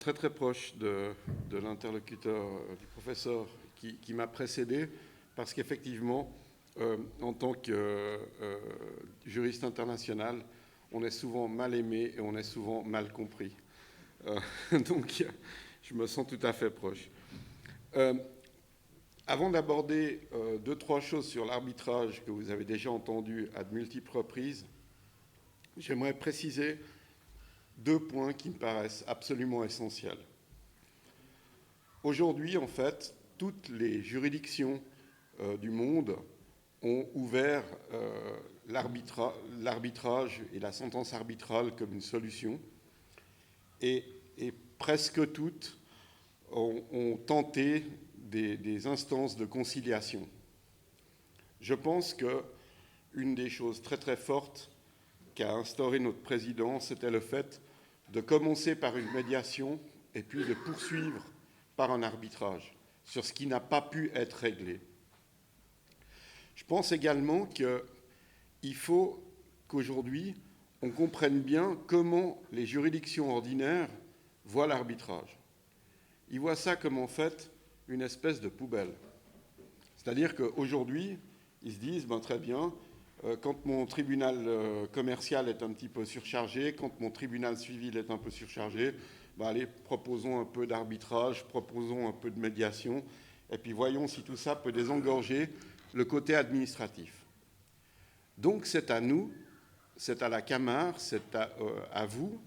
très très proche de l'interlocuteur du professeur qui m'a précédé, parce qu'effectivement, en tant que juriste international, on est souvent mal aimé et on est souvent mal compris. Donc, je me sens tout à fait proche. Avant d'aborder deux, trois choses sur l'arbitrage que vous avez déjà entendu à de multiples reprises, j'aimerais préciser deux points qui me paraissent absolument essentiels. Aujourd'hui, en fait, toutes les juridictions du monde ont ouvert l'arbitrage et la sentence arbitrale comme une solution, et presque toutes ont tenté des instances de conciliation. Je pense qu'une des choses très très fortes qu'a instauré notre président, c'était le fait de commencer par une médiation et puis de poursuivre par un arbitrage sur ce qui n'a pas pu être réglé. Je pense également qu'il faut qu'aujourd'hui, on comprenne bien comment les juridictions ordinaires voient l'arbitrage. Ils voient ça comme en fait une espèce de poubelle. C'est-à-dire qu'aujourd'hui, ils se disent, très bien, quand mon tribunal commercial est un petit peu surchargé, quand mon tribunal civil est un peu surchargé, allez, proposons un peu d'arbitrage, proposons un peu de médiation, et puis voyons si tout ça peut désengorger le côté administratif. Donc c'est à nous, c'est à la Camar, c'est à vous,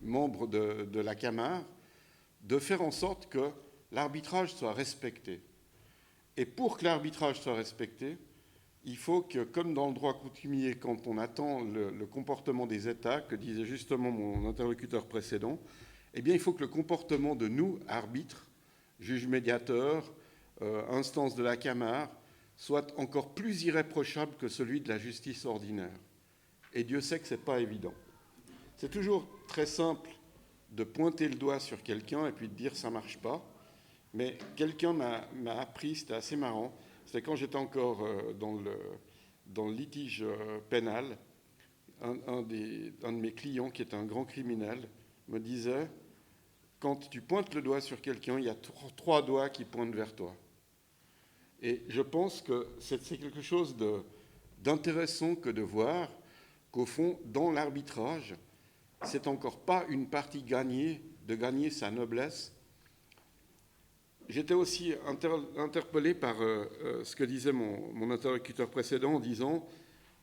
membres de la Camar, de faire en sorte que l'arbitrage soit respecté. Et pour que l'arbitrage soit respecté, il faut que, comme dans le droit coutumier, quand on attend le comportement des États, que disait justement mon interlocuteur précédent, eh bien, il faut que le comportement de nous, arbitres, juges médiateurs, instances de la Camar, soit encore plus irréprochable que celui de la justice ordinaire. Et Dieu sait que ce n'est pas évident. C'est toujours très simple de pointer le doigt sur quelqu'un et puis de dire « ça ne marche pas ». Mais quelqu'un m'a appris, c'était assez marrant, c'était quand j'étais encore dans le litige pénal, un de mes clients, qui est un grand criminel, me disait « quand tu pointes le doigt sur quelqu'un, il y a trois doigts qui pointent vers toi ». Et je pense que c'est quelque chose d'intéressant que de voir qu'au fond, dans l'arbitrage, c'est encore pas une partie gagnée, de gagner sa noblesse. J'étais aussi interpellé par ce que disait mon interlocuteur précédent en disant,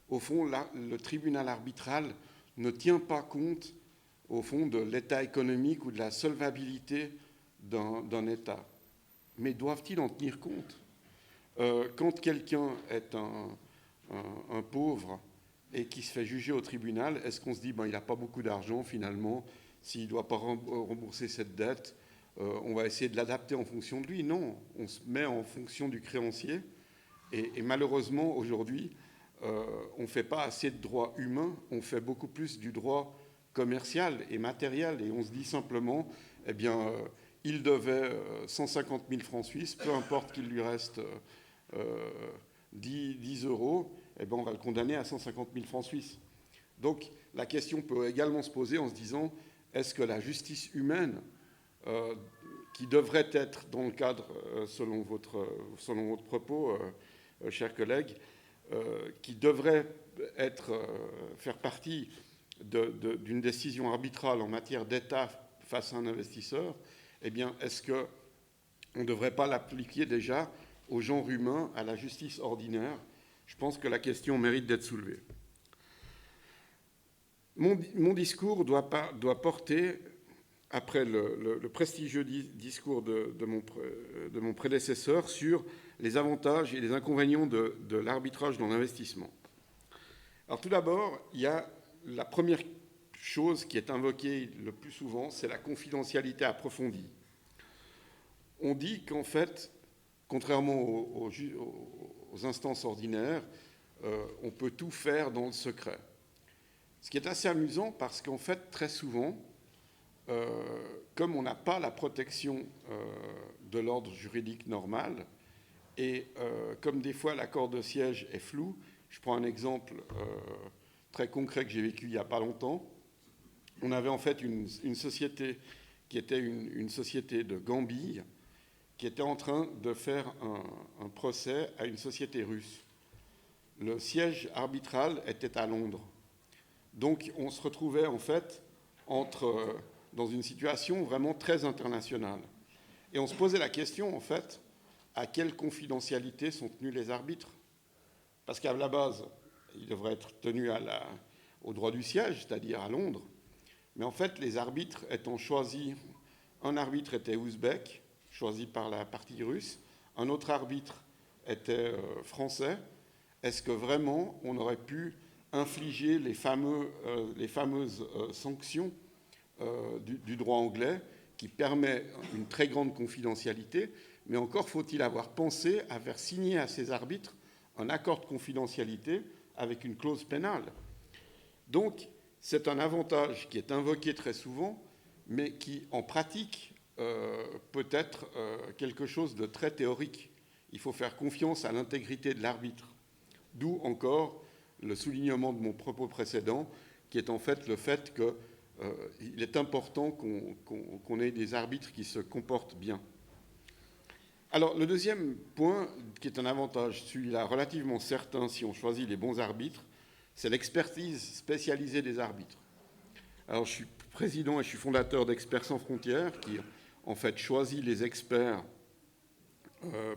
au fond, le tribunal arbitral ne tient pas compte, au fond, de l'état économique ou de la solvabilité d'un État. Mais doivent-ils en tenir compte ? Quand quelqu'un est un pauvre et qui se fait juger au tribunal, est-ce qu'on se dit il n'a pas beaucoup d'argent finalement, s'il ne doit pas rembourser cette dette, on va essayer de l'adapter en fonction de lui? Non, on se met en fonction du créancier. Et malheureusement, aujourd'hui, on ne fait pas assez de droit humain, on fait beaucoup plus du droit commercial et matériel. Et on se dit simplement, il devait 150 000 francs suisses, peu importe qu'il lui reste 10 euros, on va le condamner à 150 000 francs suisses. Donc la question peut également se poser en se disant, est-ce que la justice humaine, qui devrait être dans le cadre, selon votre propos, chers collègues, qui devrait faire partie d'une décision arbitrale en matière d'État face à un investisseur, est-ce qu'on ne devrait pas l'appliquer déjà au genre humain, à la justice ordinaire? Je pense que la question mérite d'être soulevée. Mon discours doit porter, après le prestigieux discours de mon prédécesseur, sur les avantages et les inconvénients de l'arbitrage dans l'investissement. Alors tout d'abord, il y a la première chose qui est invoquée le plus souvent, c'est la confidentialité approfondie. On dit qu'en fait, contrairement aux instances ordinaires, on peut tout faire dans le secret. Ce qui est assez amusant parce qu'en fait, très souvent, comme on n'a pas la protection de l'ordre juridique normal, et comme des fois l'accord de siège est flou, je prends un exemple très concret que j'ai vécu il n'y a pas longtemps. On avait en fait une société qui était une société de Gambie, qui était en train de faire un procès à une société russe. Le siège arbitral était à Londres. Donc on se retrouvait en fait dans une situation vraiment très internationale. Et on se posait la question en fait, à quelle confidentialité sont tenus les arbitres? Parce qu'à la base, ils devraient être tenus au droit du siège, c'est-à-dire à Londres. Mais en fait, les arbitres étant choisis, un arbitre était ouzbek, choisi par la partie russe, un autre arbitre était français. Est-ce que vraiment on aurait pu infliger les fameuses sanctions du droit anglais qui permet une très grande confidentialité, mais encore faut-il avoir pensé à faire signer à ces arbitres un accord de confidentialité avec une clause pénale. Donc, c'est un avantage qui est invoqué très souvent, mais qui, en pratique, peut être quelque chose de très théorique. Il faut faire confiance à l'intégrité de l'arbitre. D'où encore le soulignement de mon propos précédent, qui est en fait le fait qu'il est important qu'on ait des arbitres qui se comportent bien. Alors, le deuxième point, qui est un avantage, celui-là relativement certain si on choisit les bons arbitres, c'est l'expertise spécialisée des arbitres. Alors, je suis président et je suis fondateur d'Experts sans frontières, qui en fait choisit les experts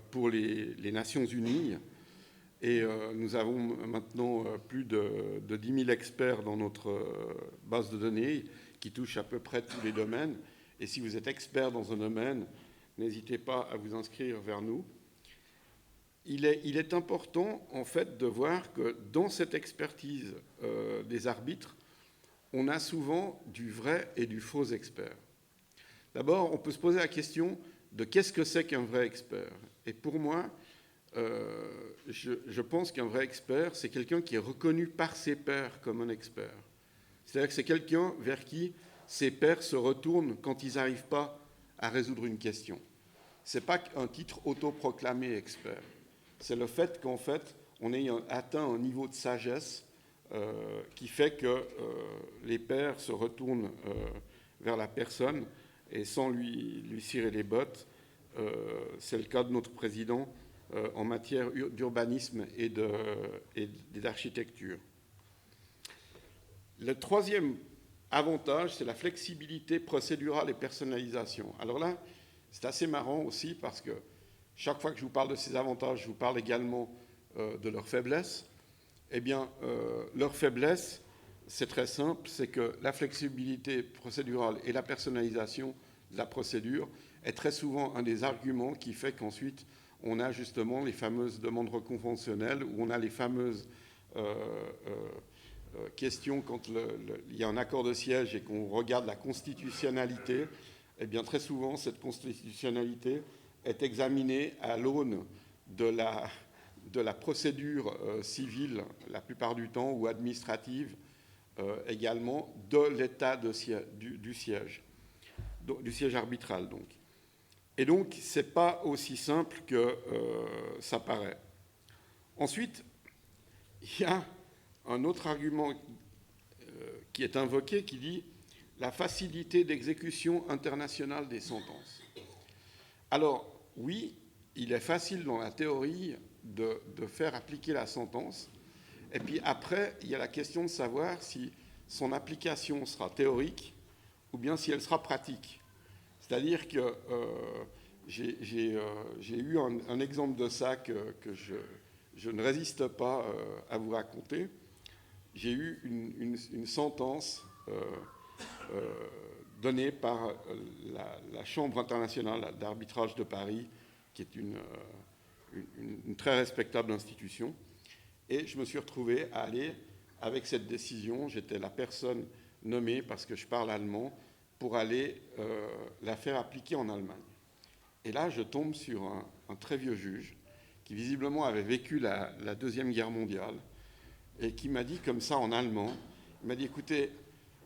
pour les Nations Unies. Et nous avons maintenant plus de 10 000 experts dans notre base de données qui touchent à peu près tous les domaines. Et si vous êtes expert dans un domaine, n'hésitez pas à vous inscrire vers nous. Il est important, en fait, de voir que dans cette expertise des arbitres, on a souvent du vrai et du faux expert. D'abord, on peut se poser la question de qu'est-ce que c'est qu'un vrai expert. Et pour moi, je pense qu'un vrai expert, c'est quelqu'un qui est reconnu par ses pairs comme un expert. C'est-à-dire que c'est quelqu'un vers qui ses pairs se retournent quand ils n'arrivent pas à résoudre une question. Ce n'est pas un titre autoproclamé expert. C'est le fait qu'en fait, on ait atteint un niveau de sagesse qui fait que les pairs se retournent vers la personne et sans lui cirer les bottes. C'est le cas de notre président en matière d'urbanisme et d'architecture. Le troisième avantage, c'est la flexibilité procédurale et personnalisation. Alors là, c'est assez marrant aussi parce que chaque fois que je vous parle de ces avantages, je vous parle également de leurs faiblesses. Eh bien, leur faiblesse, c'est très simple, c'est que la flexibilité procédurale et la personnalisation de la procédure est très souvent un des arguments qui fait qu'ensuite, on a justement les fameuses demandes reconventionnelles, où on a les fameuses questions quand il y a un accord de siège et qu'on regarde la constitutionnalité. Eh bien, très souvent, cette constitutionnalité est examinée à l'aune de la procédure civile, la plupart du temps, ou administrative, également, de l'état du siège arbitral, donc. Et donc, ce n'est pas aussi simple que ça paraît. Ensuite, il y a un autre argument qui est invoqué qui dit la facilité d'exécution internationale des sentences. Alors, oui, il est facile dans la théorie de faire appliquer la sentence. Et puis après, il y a la question de savoir si son application sera théorique ou bien si elle sera pratique. C'est-à-dire que j'ai eu un exemple de ça que je ne résiste pas à vous raconter. J'ai eu une sentence donnée par la Chambre internationale d'arbitrage de Paris, qui est une très respectable institution. Et je me suis retrouvé à aller, avec cette décision, j'étais la personne nommée, parce que je parle allemand, pour aller la faire appliquer en Allemagne. Et là, je tombe sur un très vieux juge, qui visiblement avait vécu la Deuxième Guerre mondiale, et qui m'a dit comme ça en allemand, il m'a dit, écoutez,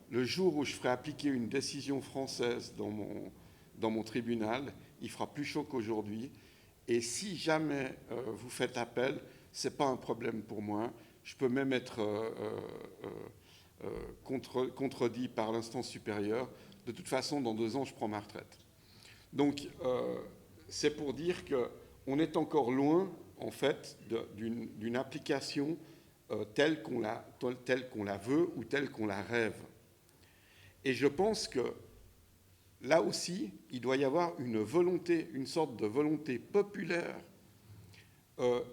le jour où je ferai appliquer une décision française dans mon tribunal, il fera plus chaud qu'aujourd'hui. Et si jamais vous faites appel, ce n'est pas un problème pour moi. Je peux même être contredit par l'instance supérieure. de toute façon, dans 2 ans, je prends ma retraite. Donc, c'est pour dire qu'on est encore loin, en fait, d'une application telle qu'on la veut ou telle qu'on la rêve. Et je pense que là aussi, il doit y avoir une sorte de volonté populaire.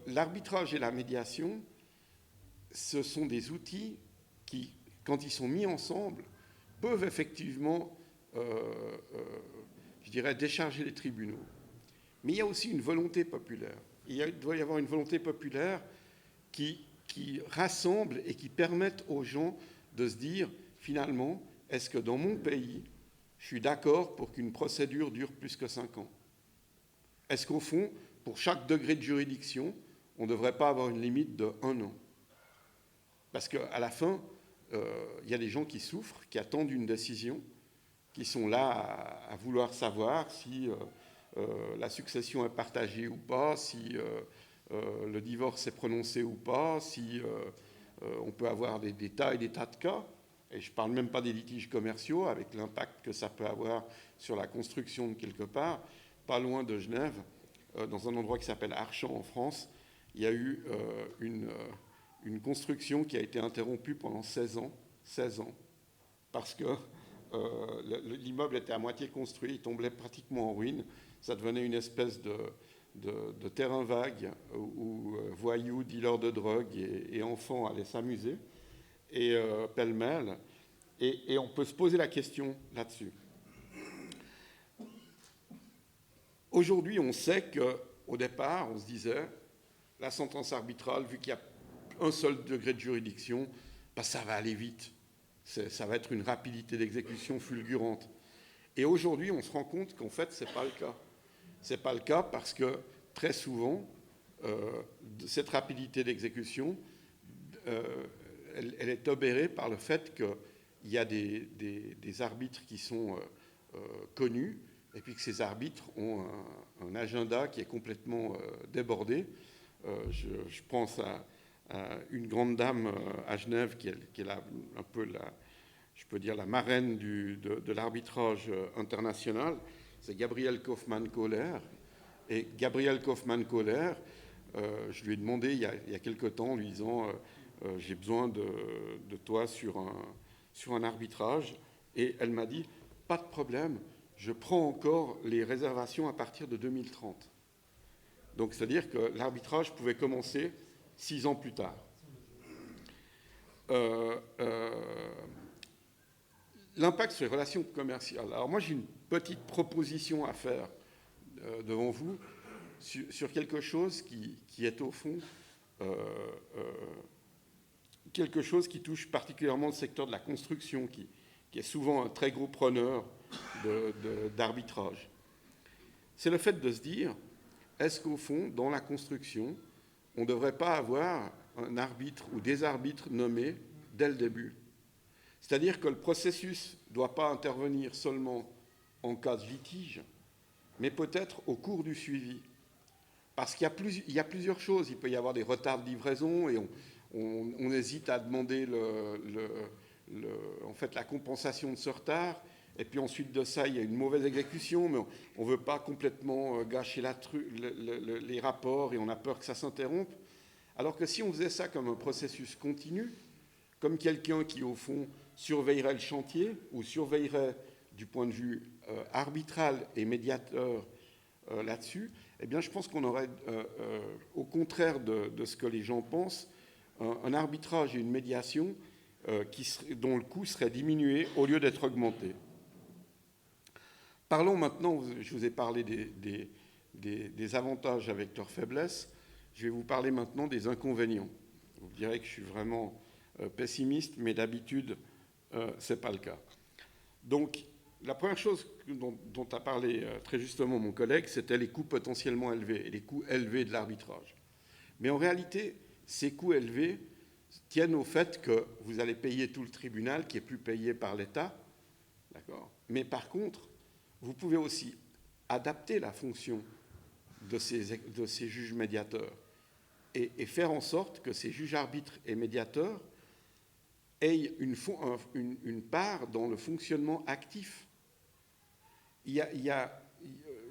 L'arbitrage et la médiation, ce sont des outils qui, quand ils sont mis ensemble, peuvent effectivement, je dirais, décharger les tribunaux. Mais il y a aussi une volonté populaire. Il doit y avoir une volonté populaire qui rassemble et qui permette aux gens de se dire, finalement, est-ce que dans mon pays, je suis d'accord pour qu'une procédure dure plus que 5 ans? Est-ce qu'au fond, pour chaque degré de juridiction, on ne devrait pas avoir une limite de 1 an? Parce qu'à la fin, il y a des gens qui souffrent, qui attendent une décision, qui sont là à vouloir savoir si la succession est partagée ou pas, si le divorce est prononcé ou pas, si on peut avoir des tas et des tas de cas. Et je ne parle même pas des litiges commerciaux, avec l'impact que ça peut avoir sur la construction de quelque part. Pas loin de Genève, dans un endroit qui s'appelle Archamps en France, il y a eu une construction qui a été interrompue pendant 16 ans, parce que l'immeuble était à moitié construit, il tombait pratiquement en ruine, ça devenait une espèce de terrain vague où voyous, dealers de drogue et enfants allaient s'amuser, et pêle-mêle, et on peut se poser la question là-dessus. Aujourd'hui, on sait qu'au départ, on se disait, la sentence arbitrale, vu qu'il y a un seul degré de juridiction, ben ça va aller vite. Ça va être une rapidité d'exécution fulgurante. Et aujourd'hui, on se rend compte qu'en fait, ce n'est pas le cas. Ce n'est pas le cas parce que très souvent, cette rapidité d'exécution, elle est obérée par le fait qu'il y a des arbitres qui sont connus, et puis que ces arbitres ont un agenda qui est complètement débordé. Je pense à une grande dame à Genève qui est un peu je peux dire la marraine de l'arbitrage international, c'est Gabrielle Kaufmann-Kohler. Et Gabrielle Kaufmann-Kohler, je lui ai demandé il y a quelque temps en lui disant j'ai besoin de toi sur un arbitrage, et elle m'a dit pas de problème, je prends encore les réservations à partir de 2030. Donc c'est-à-dire que l'arbitrage pouvait commencer 6 ans plus tard. L'impact sur les relations commerciales. Alors moi j'ai une petite proposition à faire devant vous sur quelque chose qui est au fond quelque chose qui touche particulièrement le secteur de la construction, qui est souvent un très gros preneur d'arbitrage. C'est le fait de se dire, est-ce qu'au fond, dans la construction, on ne devrait pas avoir un arbitre ou des arbitres nommés dès le début? C'est-à-dire que le processus ne doit pas intervenir seulement en cas de litige, mais peut-être au cours du suivi. Parce qu'il y a plusieurs choses. Il peut y avoir des retards de livraison et on hésite à demander en fait, la compensation de ce retard. Et puis ensuite de ça, il y a une mauvaise exécution, mais on ne veut pas complètement gâcher les rapports et on a peur que ça s'interrompe. Alors que si on faisait ça comme un processus continu, comme quelqu'un qui, au fond, surveillerait le chantier ou surveillerait du point de vue arbitral et médiateur là-dessus, eh bien, je pense qu'on aurait, au contraire de ce que les gens pensent, un arbitrage et une médiation dont le coût serait diminué au lieu d'être augmenté. Parlons maintenant, je vous ai parlé des avantages avec leurs faiblesses, je vais vous parler maintenant des inconvénients. Vous direz que je suis vraiment pessimiste, mais d'habitude, ce n'est pas le cas. Donc, la première chose dont a parlé très justement mon collègue, c'était les coûts potentiellement élevés et les coûts élevés de l'arbitrage. Mais en réalité, ces coûts élevés tiennent au fait que vous allez payer tout le tribunal qui est plus payé par l'État, d'accord ? Mais par contre, vous pouvez aussi adapter la fonction de ces juges médiateurs et faire en sorte que ces juges arbitres et médiateurs aient une part dans le fonctionnement actif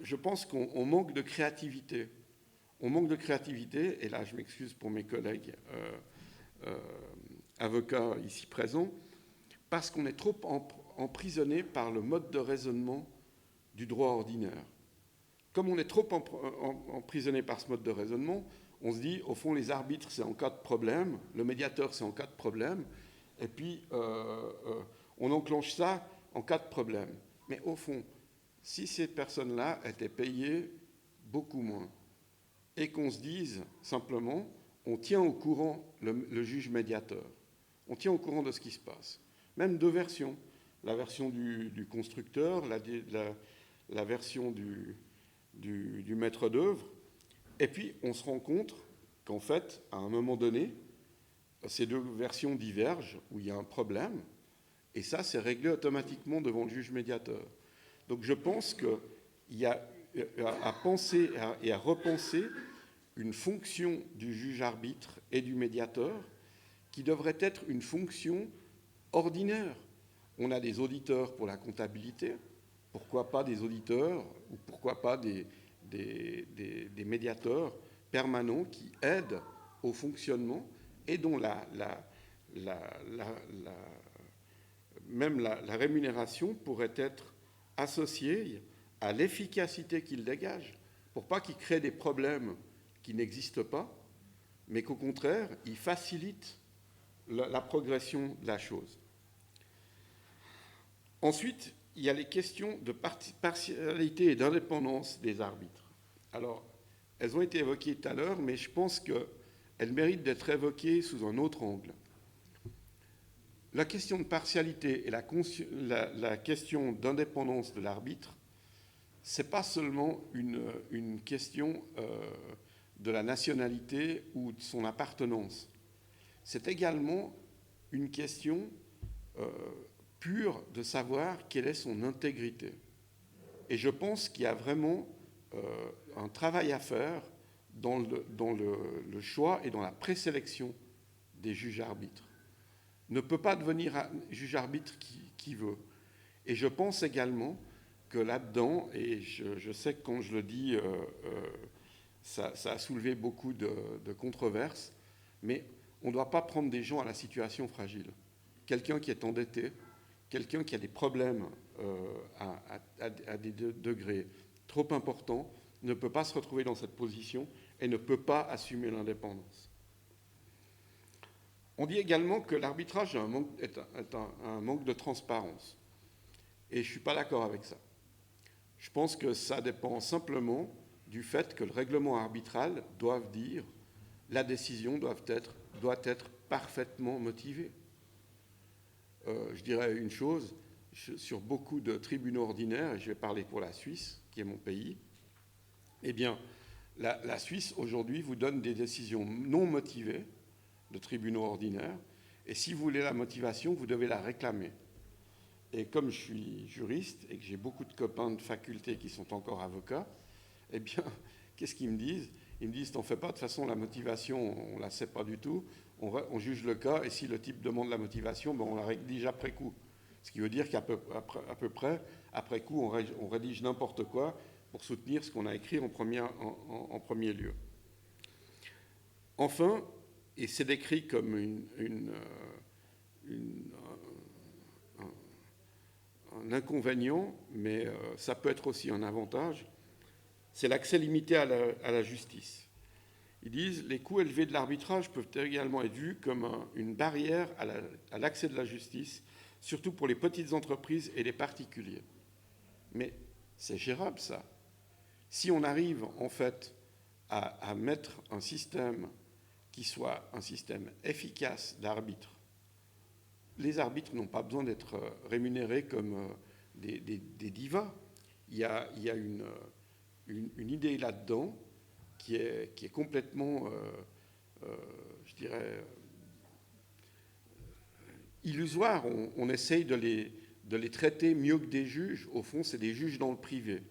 je pense qu'on manque de créativité. On manque de créativité, et là je m'excuse pour mes collègues avocats ici présents, parce qu'on est trop emprisonné par le mode de raisonnement du droit ordinaire. Comme on est trop emprisonné par ce mode de raisonnement, on se dit, au fond, les arbitres, c'est en cas de problème, le médiateur, c'est en cas de problème, et puis on enclenche ça en cas de problème. Mais au fond, si ces personnes-là étaient payées beaucoup moins, et qu'on se dise simplement, on tient au courant le juge médiateur, on tient au courant de ce qui se passe. Même deux versions, la version du constructeur, la version du maître d'œuvre, et puis on se rend compte qu'en fait, à un moment donné, ces deux versions divergent, où il y a un problème, et ça, c'est réglé automatiquement devant le juge médiateur. Donc je pense qu'il y a à penser et à repenser une fonction du juge-arbitre et du médiateur qui devrait être une fonction ordinaire. On a des auditeurs pour la comptabilité, pourquoi pas des auditeurs ou pourquoi pas des médiateurs permanents qui aident au fonctionnement et dont même la rémunération pourrait être associée à l'efficacité qu'ils dégagent, pour pas qu'ils créent des problèmes qui n'existent pas, mais qu'au contraire, ils facilitent la progression de la chose. Ensuite, il y a les questions de partialité et d'indépendance des arbitres. Alors, elles ont été évoquées tout à l'heure, mais je pense qu'elles méritent d'être évoquées sous un autre angle. La question de partialité et la question d'indépendance de l'arbitre, ce n'est pas seulement une question de la nationalité ou de son appartenance. C'est également une question pure de savoir quelle est son intégrité. Et je pense qu'il y a vraiment un travail à faire dans le choix et dans la présélection des juges-arbitres. Ne peut pas devenir juge-arbitre qui veut. Et je pense également que là-dedans, et je sais que quand je le dis, ça a soulevé beaucoup de controverses, mais on ne doit pas prendre des gens à la situation fragile. Quelqu'un qui est endetté, quelqu'un qui a des problèmes à des degrés trop importants, ne peut pas se retrouver dans cette position et ne peut pas assumer l'indépendance. On dit également que l'arbitrage est un manque de transparence. Et je ne suis pas d'accord avec ça. Je pense que ça dépend simplement du fait que le règlement arbitral doit dire la décision doit être parfaitement motivée. Je dirais une chose, sur beaucoup de tribunaux ordinaires, et je vais parler pour la Suisse, qui est mon pays, eh bien, la Suisse, aujourd'hui, vous donne des décisions non motivées de tribunaux ordinaires, et si vous voulez la motivation, vous devez la réclamer. Et comme je suis juriste et que j'ai beaucoup de copains de faculté qui sont encore avocats, eh bien, qu'est-ce qu'ils me disent ? Ils me disent, t'en fais pas, de toute façon, la motivation, on ne la sait pas du tout, on juge le cas, et si le type demande la motivation, ben on la rédige après coup. Ce qui veut dire qu'à peu près, après coup, on rédige n'importe quoi pour soutenir ce qu'on a écrit en premier lieu. Enfin, et c'est décrit comme un inconvénient, mais ça peut être aussi un avantage, c'est l'accès limité à la justice. Ils disent les coûts élevés de l'arbitrage peuvent également être vus comme une barrière à l'accès de la justice, surtout pour les petites entreprises et les particuliers. Mais c'est gérable, ça. Si on arrive, en fait, à mettre un système qui soit un système efficace d'arbitre, les arbitres n'ont pas besoin d'être rémunérés comme des divas. Il y a une idée là-dedans qui est complètement, je dirais, illusoire. On essaye de les traiter mieux que des juges. Au fond, c'est des juges dans le privé.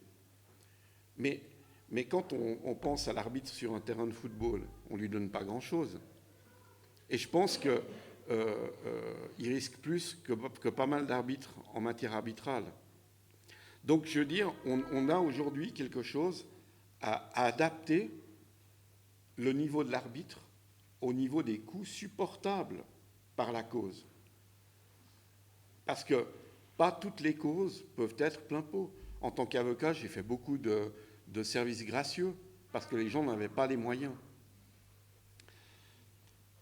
Mais quand on pense à l'arbitre sur un terrain de football, on ne lui donne pas grand-chose. Et je pense qu'il risque plus que pas mal d'arbitres en matière arbitrale. Donc, je veux dire, on a aujourd'hui quelque chose à adapter le niveau de l'arbitre au niveau des coûts supportables par la cause. Parce que pas toutes les causes peuvent être plein pot. En tant qu'avocat, j'ai fait beaucoup de services gracieux parce que les gens n'avaient pas les moyens.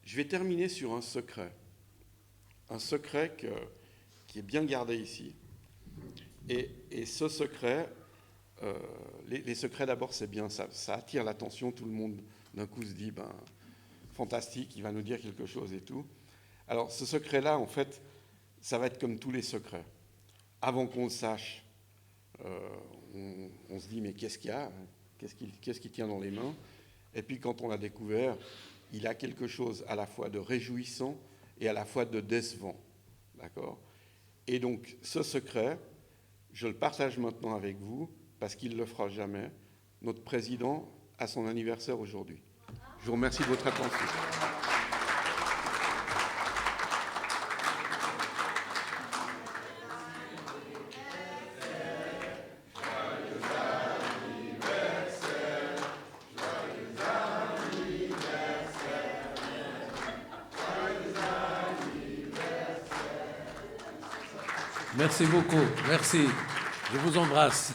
Je vais terminer sur un secret qui est bien gardé ici. Et ce secret, les secrets d'abord c'est bien, ça attire l'attention, tout le monde d'un coup se dit, fantastique, il va nous dire quelque chose et tout. Alors ce secret-là, en fait, ça va être comme tous les secrets. Avant qu'on le sache, on se dit, mais qu'est-ce qu'il y a ? Qu'est-ce qui tient dans les mains ? Et puis quand on l'a découvert, il a quelque chose à la fois de réjouissant et à la fois de décevant. D'accord ? Et donc ce secret, je le partage maintenant avec vous, parce qu'il ne le fera jamais. Notre président a son anniversaire aujourd'hui. Je vous remercie de votre attention. Merci beaucoup, merci. Je vous embrasse.